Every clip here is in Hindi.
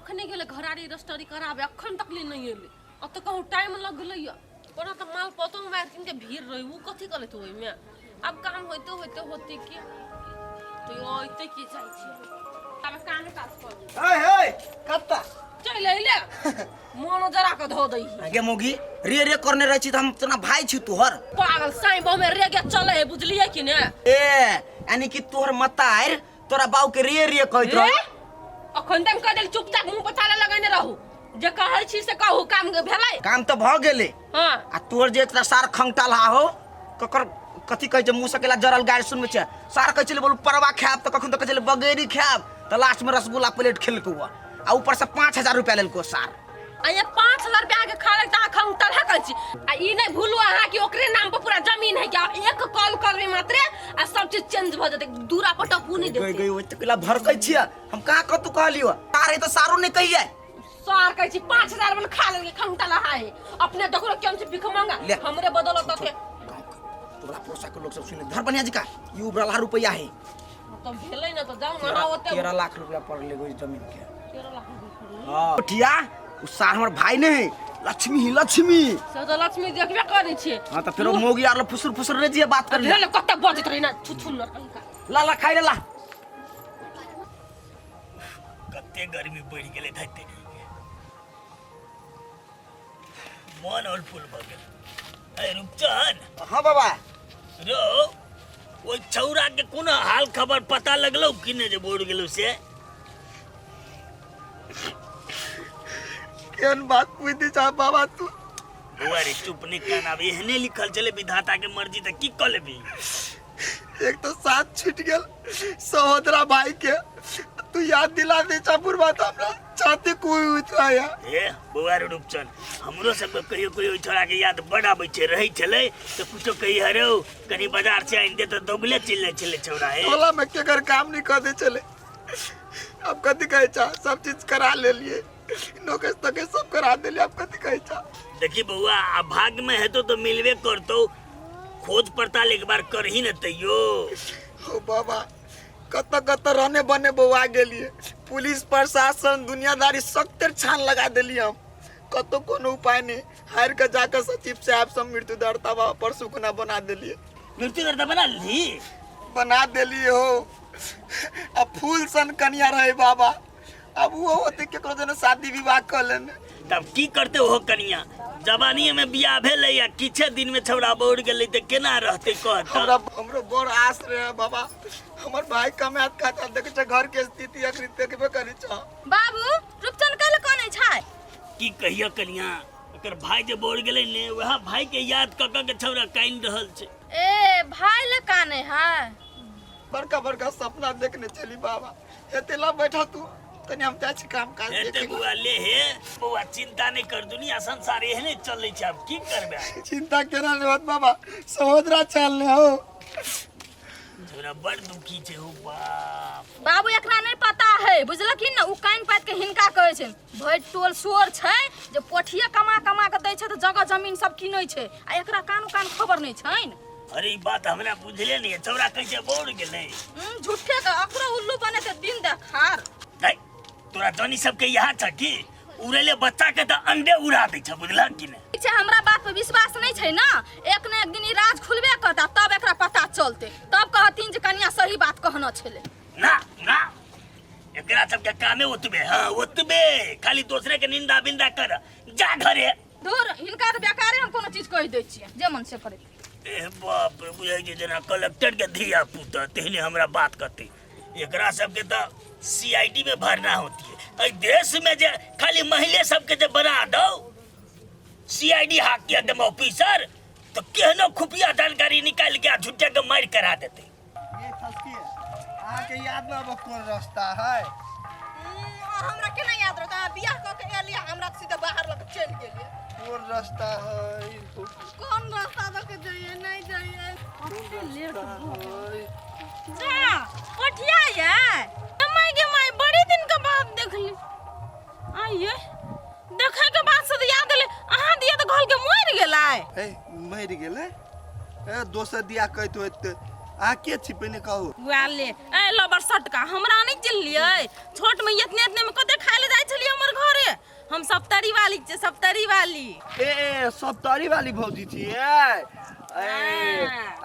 अखने गेले घरारी रजिस्ट्री कराबे अखन तक ले नहीं एले अब तो कहूं टाइम लग गेलै ओना त माल पतो में मार के भीड़ रही उ कथि करत होई में अब काम होते होते के तो ओइते की जाइ छी तब काम काज कर हे हे कत्ता चल ले मोनो जरा के धो दई आगे मोगी रे करने रही छी त हम तना भाई छी तोहर पागल साईं बहु में रे के चले है बुझलिए कि ने ए यानी कि तोहर मतार तोरा बाऊ के रे कहत रह अखन तम कह देल चुपचाप मुंह पर ताला लगाने रहू जे कहै छी से कहू काम भेलै काम त भ गेले हां आ तोहर जे इतना सार खंगटाल हा हो ककर कथि कहै छै मुंह सकेला जरल गाय सुन में छै सार कहै छै बोल परवा खाब त कखन त कहै छै बगेरी खाब त लास्ट में रसगुल्ला प्लेट खेलको आ ऊपर से 5000 रुपया लेलको सार आ ये 5000 रुपया के खा ले त खंगटाल हा कहै छी आ ई नै भूलू अहा कि ओकरे नाम पर पूरा जमीन है क्या एक कॉल करबे मात्र आ सब चीज चेंज भ जते दूरा पर टपू नहीं देते गई ओतकला भरकै छियै हम कहां कतु कहलियो तारे त सारो नै कहिए सार कहै छी 5000 में खा ले खंगटाल हा है अपने देखो केम से भिख मांगा हमरे बदौलत के तोरा पोसा के लोग सब सुन धर बनिया जी का यू बड़ा रुपया है तो भेलै न त जाऊ न आवते 13 लाख रुपया पड़ ले गई जमीन के 13 लाख रुपया हां ठिया उ सार हमर भाई नै लक्ष्मी से तो लक्ष्मी देखबे करै छी हां त फेरो मोगी आर फुसुर रे जी बात कर ले कत्ते बजत रही ना छुछु न ला खाइ रे ला कत्ते गर्मी बढ़ गेले धते मन और फूल भ गेल ए रुपचन हां बाबा रो ओ छौरा के कोन हाल खबर पता लगलो कि ने जे बोड़ गेलो से केन बात पूछती चा बाबा तू बुआरी चुप नहीं करना अब एहने लिखल चले विधाता के मर्जी त की क लेबी एक तो साथ छूट गेल सहोदरा भाई के तू याद दिला दे चापुर बात हमरा चाहते कोई उतरा या ए बुआरी रुपचन हमरो सब कहियो छोरा के याद बड़ा बच्चे रही चले तो कुछो कही हरो कनी बाजार से आइन दे तो दोगले चले छोरा है टोला में के घर काम नहीं कर दे चले अब कथि कहे चा सब चीज करा ले लिए नौकस तक सब करा दे ले अब कथि कहे चा देखी बउआ अब भाग में है तो मिलवे करतो खोज पड़ताल एक बार कर ही न तैयो ओ बाबा कत रहने बने बउआ गेलिए पुलिस प्रशासन दुनियादारी सख्तर छान लगा देली हम कतो कोनो उपाय नहीं हार के जाकर सचिव साहब सब मृत्यु दर्ता परसु खुना बना देलिए मृत्यु दर्ता बना देलिए हो अब फूल सन कन्या रहे बाबा अब वो होते केकरो जने शादी विवाह कर लेने तब की करते हो कनिया जवानी में बियाह भेले या किछे दिन में छौड़ा बोड़ गेले त केना रहते कहत हमरो बड़ आस रहे बाबा हमर भाई कमात खाता देखे छ घर के स्थिति अखरी देखबे करी छ बाबू रुपचन कल कोने छै की कहियो कनिया एकर भाई जे बोड़ गेले ने वह भाई के याद क के छौड़ा काइन रहल छै ए भाई ले काने है बड़का सपना देखने चली बाबा एतेला बैठा तू तनी हम जाय छी काम काज एते बुआ ले हे बुआ चिंता नहीं कर दुनिया संसार एहने चलै छै अब की करबे चिंता केना नहीं होत बाबा सहोदरा चल ले हो छोरा बड़ दुखी छै हो बाप बाबू एकरा नहीं पता है बुझलखिन न उ काइन पात के हिनका कहै छै भइ टोल सोर छै जे पोठिया कमा के दै छै त जगह जमीन सब किनै छै आ एकरा कान खबर नहीं छैन अरे ई बात हमरा बुझले नहीं छौरा कैसे बोड़ गेले झूठे के अकरो उल्लू बने के दिन देखार नहीं तोरा तनी सब के यहाँ छ की उड़ेले बच्चा के त अंडे उड़ा दै छ बुझला कि ने ठीक छै हमरा बात पे विश्वास नहीं छै ना एक न एक दिन ई राज खुलबे करता तब एकरा पता चलते तब कहथिन जे कन्या सही बात कहना छले ना एकरा सब के कामे ओतबे हां ओतबे खाली दूसरे के निंदा बिंदा कर जा घरे दूर हिनका त बेकारे हम कोनो चीज कहि दै छियै जे मन से करे ए बाप रे बुझाई जे जना कलेक्टर के धिया पुता तेहने हमरा बात करते एकरा सब के त सीआईडी में भरना होती है देश में जे खाली महिला सबके जे बना दो सीआईडी हाक के एकदम ऑफिसर तो केहनो खुफिया जानकारी निकाल के झूठे के मार करा देते ये फसकी आके याद ना कौन रास्ता है हमरा केना याद रहता बियाह क के एलिया हमरा सीधे बाहर लग चल गेलिए कौन रास्ता है कौन रास्ता लग जाइए नहीं जाइए जा उठिया ये माय के माय बड़ी दिन के बाद देखली आइए देखे के बाद से याद ले अहां दिया त घर के मर गेलै ए मर गेलै ए दोसर दिया कहत होत आ के छिपे ने कहू वाले ए लबर सटका हमरा नहीं चिल्लिए छोट में इतने में कते खाय ले जाय छलिए वाली छे, सप्तरी वाली। ए सप्तरी वाली भौजी छियै।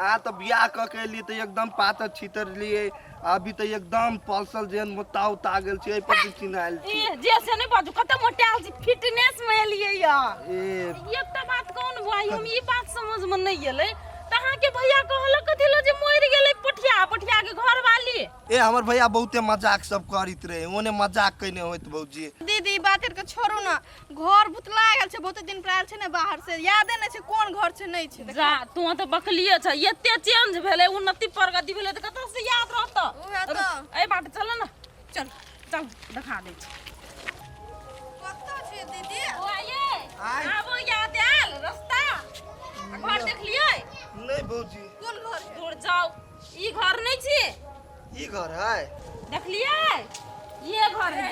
आ तो बियाह क के लिए तो एकदम पातर छितर लिए, अभी तो एकदम पल्सल जेन मोटा उता गेल छै, एहि पर चिन्हाइल छी। ए जैसे नहीं बाजू, कत मोटाल छी, फिटनेस में लिए या। ए एकटा बात कहूं भाई, हम ई बात समझ में नहीं गेलै, तहां के भैया कहल कथिलो जे मर गेलै पठिया, पठिया के घर वाली। ए हमर भैया बहुते मजाक सब करित रहे, ओने मजाक कइने होइत भौजी। दीदी बात के छोड़ू ना, घर भुतला गेल छै, बहुते दिन पर आयल छै ने बाहर से, यादे नहीं छै कोन घर छै नहीं छै। जा तू तो बकलिए छ, एते चेंज भेले, उन्नति प्रगति भेले, त कत से याद रहत। उहे त ए बात चल ना, चल चल दिखा दे छी। कत छै दीदी? ओ आये आबो याद आयल रास्ता, घर देख लियै? नहीं भौजी, कोन घर है? दूर जाओ, ई घर नहीं छी, ई घर है। देख लियै? ये घर है।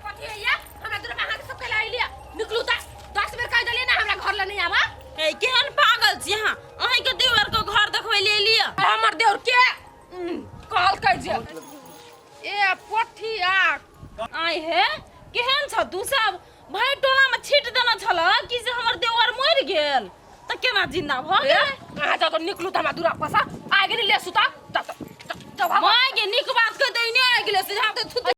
कथी है ये? हमरा दूर में अहाँ के सब के लाई लिया। निकलू त 10 बेर कह देलिए ना हमरा घर ले नहीं आबा। ए केहन पागल छी अहाँ, अहीं के देवर के घर देखबै ले लिया। हमर देवर के कहल कह जे ए पोठिया आई है, केहन छ तू सब? भाई टोला में छीट देना छल कि जे हमर देवर मर गेल, त केना जिंदा भ गेल? अहाँ जब निकलू त हमरा दूरा पसा आगे ले सुता। माय के निक बात कह दै ने आ गेले से जहां